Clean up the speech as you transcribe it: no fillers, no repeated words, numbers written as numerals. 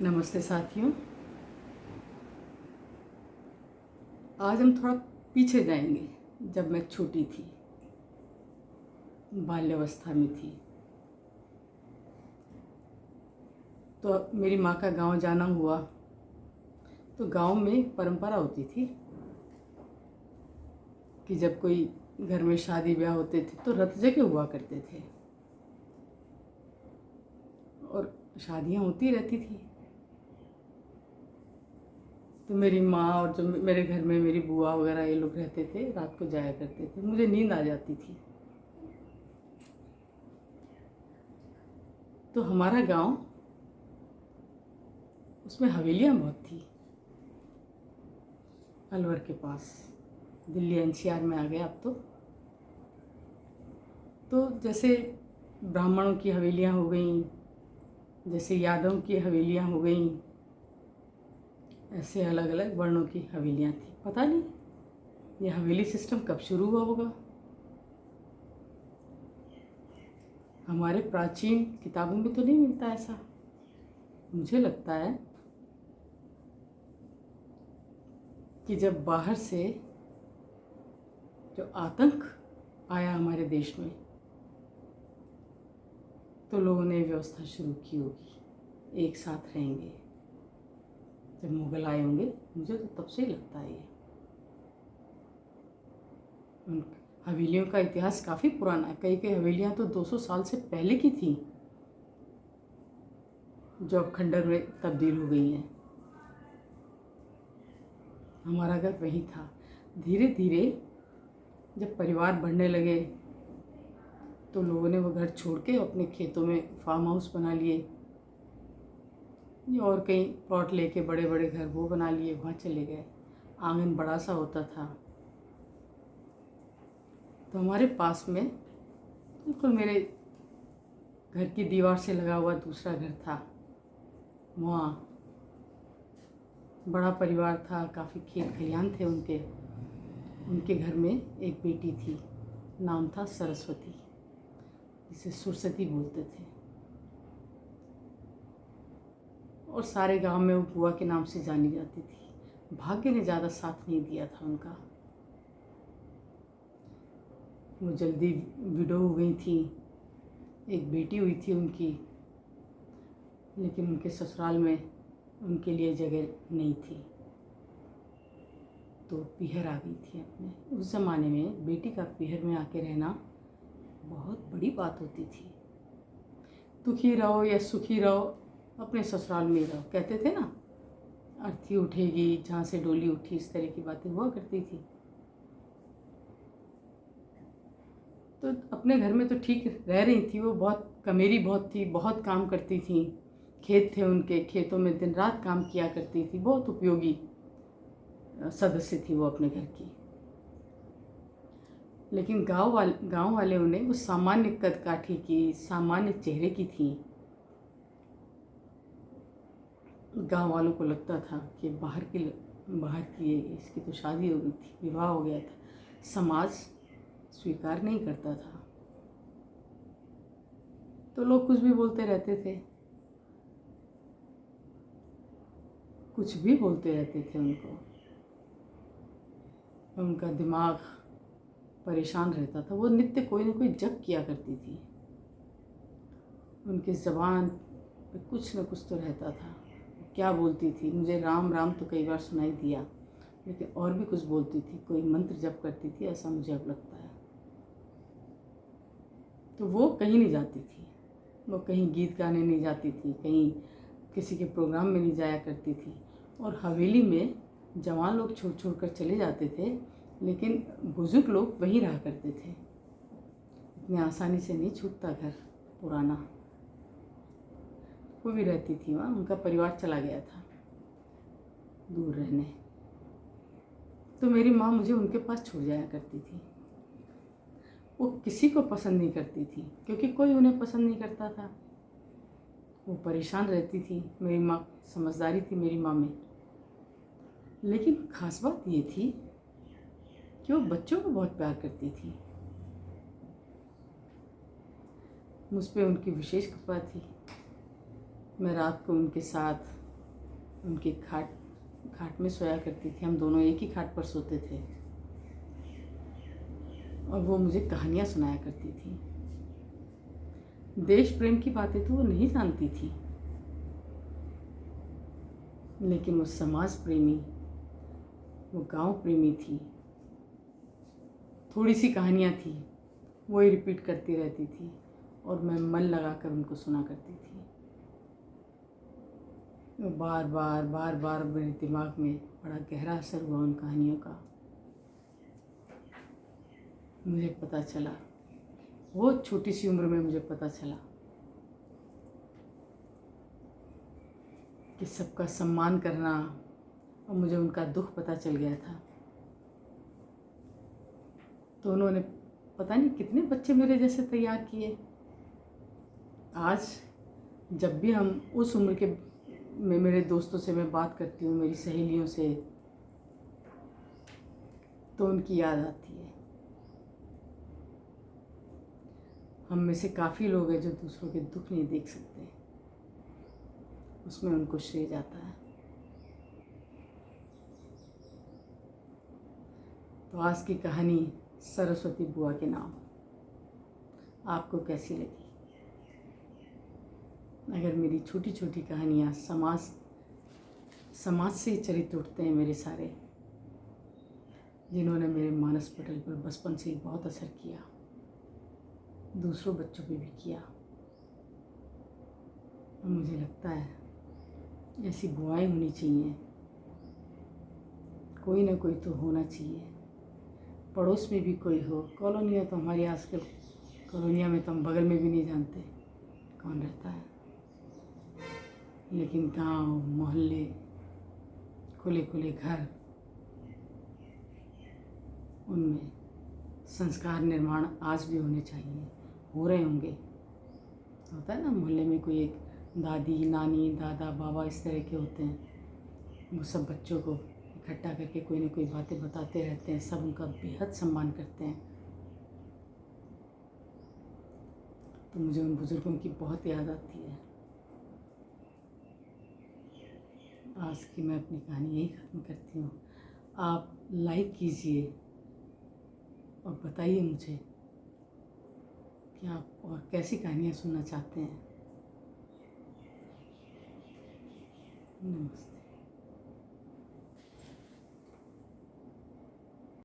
नमस्ते साथियों। आज हम थोड़ा पीछे जाएंगे। जब मैं छोटी थी, बाल्यावस्था में थी, तो मेरी माँ का गांव जाना हुआ। तो गांव में परंपरा होती थी कि जब कोई घर में शादी ब्याह होते थे तो रथ जगह हुआ करते थे और शादियाँ होती रहती थी। तो मेरी माँ और जो मेरे घर में मेरी बुआ वगैरह ये लोग रहते थे, रात को जाया करते थे। मुझे नींद आ जाती थी। तो हमारा गांव, उसमें हवेलियाँ बहुत थी। अलवर के पास, दिल्ली एनसीआर में आ गया अब तो जैसे ब्राह्मणों की हवेलियाँ हो गईं, जैसे यादवों की हवेलियाँ हो गईं, ऐसे अलग अलग वर्णों की हवेलियाँ थी। पता नहीं ये हवेली सिस्टम कब शुरू हुआ होगा। हमारे प्राचीन किताबों में तो नहीं मिलता ऐसा। मुझे लगता है कि जब बाहर से जो आतंक आया हमारे देश में, तो लोगों ने व्यवस्था शुरू की होगी, एक साथ रहेंगे। जब मुग़ल आए होंगे, मुझे तो तब से ही लगता है। ये उन हवेलियों का इतिहास काफ़ी पुराना है। कई कई हवेलियाँ तो 200 साल से पहले की थी, जो अब खंडर में तब्दील हो गई हैं। हमारा घर वही था। धीरे धीरे जब परिवार बढ़ने लगे तो लोगों ने वो घर छोड़ के अपने खेतों में फार्म हाउस बना लिए, और कहीं प्लॉट लेके बड़े बड़े घर वो बना लिए, वहाँ चले गए। आंगन बड़ा सा होता था। तो हमारे पास में बिल्कुल मेरे घर की दीवार से लगा हुआ दूसरा घर था। वहाँ बड़ा परिवार था, काफ़ी खेत खलिहान थे उनके घर में एक बेटी थी, नाम था सरस्वती, जिसे सुरसती बोलते थे। और सारे गांव में वो बुआ के नाम से जानी जाती थी। भाग्य ने ज़्यादा साथ नहीं दिया था उनका। वो जल्दी विडो हो गई थी। एक बेटी हुई थी उनकी, लेकिन उनके ससुराल में उनके लिए जगह नहीं थी, तो पीहर आ गई थी अपने। उस ज़माने में बेटी का पीहर में आके रहना बहुत बड़ी बात होती थी। दुखी रहो या सुखी रहो, अपने ससुराल में रहो, कहते थे ना। अर्थी उठेगी जहाँ से डोली उठी, इस तरह की बातें हुआ करती थी। तो अपने घर में तो ठीक रह रही थी। वो बहुत कमेरी बहुत थी, बहुत काम करती थी। खेत थे उनके, खेतों में दिन रात काम किया करती थी। बहुत उपयोगी सदस्य थी वो अपने घर की। लेकिन गांव वाले उन्हें, वो सामान्य कद काठी की, सामान्य चेहरे की थी। गांव वालों को लगता था कि बाहर की इसकी तो शादी हो गई थी, विवाह हो गया था। समाज स्वीकार नहीं करता था, तो लोग कुछ भी बोलते रहते थे, कुछ भी बोलते रहते थे उनको। उनका दिमाग परेशान रहता था। वो नित्य कोई न कोई जप किया करती थी। उनकी ज़बान पे कुछ न कुछ तो रहता था। क्या बोलती थी, मुझे राम राम तो कई बार सुनाई दिया, लेकिन और भी कुछ बोलती थी। कोई मंत्र जप करती थी, ऐसा मुझे अब लगता है। तो वो कहीं नहीं जाती थी। वो कहीं गीत गाने नहीं जाती थी, कहीं किसी के प्रोग्राम में नहीं जाया करती थी। और हवेली में जवान लोग छोड़ छोड़ कर चले जाते थे, लेकिन बुजुर्ग लोग वहीं रहा करते थे। इतनी आसानी से नहीं छूटता घर पुराना। वो भी रहती थी वहाँ। उनका परिवार चला गया था दूर रहने, तो मेरी माँ मुझे उनके पास छोड़ जाया करती थी। वो किसी को पसंद नहीं करती थी, क्योंकि कोई उन्हें पसंद नहीं करता था। वो परेशान रहती थी। मेरी माँ, समझदारी थी मेरी माँ में। लेकिन खास बात ये थी कि वो बच्चों को बहुत प्यार करती थी। मुझ पर उनकी विशेष कृपा थी। मैं रात को उनके साथ उनकी खाट खाट में सोया करती थी, हम दोनों एक ही खाट पर सोते थे और वो मुझे कहानियाँ सुनाया करती थी। देश प्रेम की बातें तो वो नहीं जानती थी, लेकिन वो समाज प्रेमी, वो गांव प्रेमी थी। थोड़ी सी कहानियाँ थी, वही रिपीट करती रहती थी और मैं मन लगाकर उनको सुना करती थी। बार बार मेरे दिमाग में बड़ा गहरा असर हुआ उन कहानियों का। मुझे पता चला, बहुत छोटी सी उम्र में मुझे पता चला कि सबका सम्मान करना, और मुझे उनका दुख पता चल गया था। तो उन्होंने पता नहीं कितने बच्चे मेरे जैसे तैयार किए। आज जब भी हम उस उम्र के मेरे दोस्तों से मैं बात करती हूँ, मेरी सहेलियों से, तो उनकी याद आती है। हम में से काफ़ी लोग हैं जो दूसरों के दुख नहीं देख सकते, उसमें उनको श्रेय जाता है। तो आज की कहानी सरस्वती बुआ के नाम आपको कैसी लगी? अगर मेरी छोटी छोटी कहानियाँ समाज से चरित्र उठते हैं मेरे सारे, जिन्होंने मेरे मानस पटल पर बचपन से ही बहुत असर किया, दूसरों बच्चों पे भी किया। और मुझे लगता है ऐसी बुआएं होनी चाहिए, कोई ना कोई तो होना चाहिए। पड़ोस में भी कोई हो, कॉलोनियाँ तो हमारी आजकल कॉलोनिया में तो हम बगल में भी नहीं जानते कौन रहता है, लेकिन गांव, मोहल्ले, खुले खुले घर, उनमें संस्कार निर्माण आज भी होने चाहिए, हो रहे होंगे। होता है ना, मोहल्ले में कोई एक दादी, नानी, दादा, बाबा इस तरह के होते हैं, वो सब बच्चों को इकट्ठा करके कोई ना कोई बातें बताते रहते हैं, सब उनका बेहद सम्मान करते हैं। तो मुझे उन बुज़ुर्गों की बहुत याद आती है। आज की मैं अपनी कहानी यही ख़त्म करती हूँ। आप लाइक कीजिए और बताइए मुझे कि आप और कैसी कहानियाँ सुनना चाहते हैं। नमस्ते।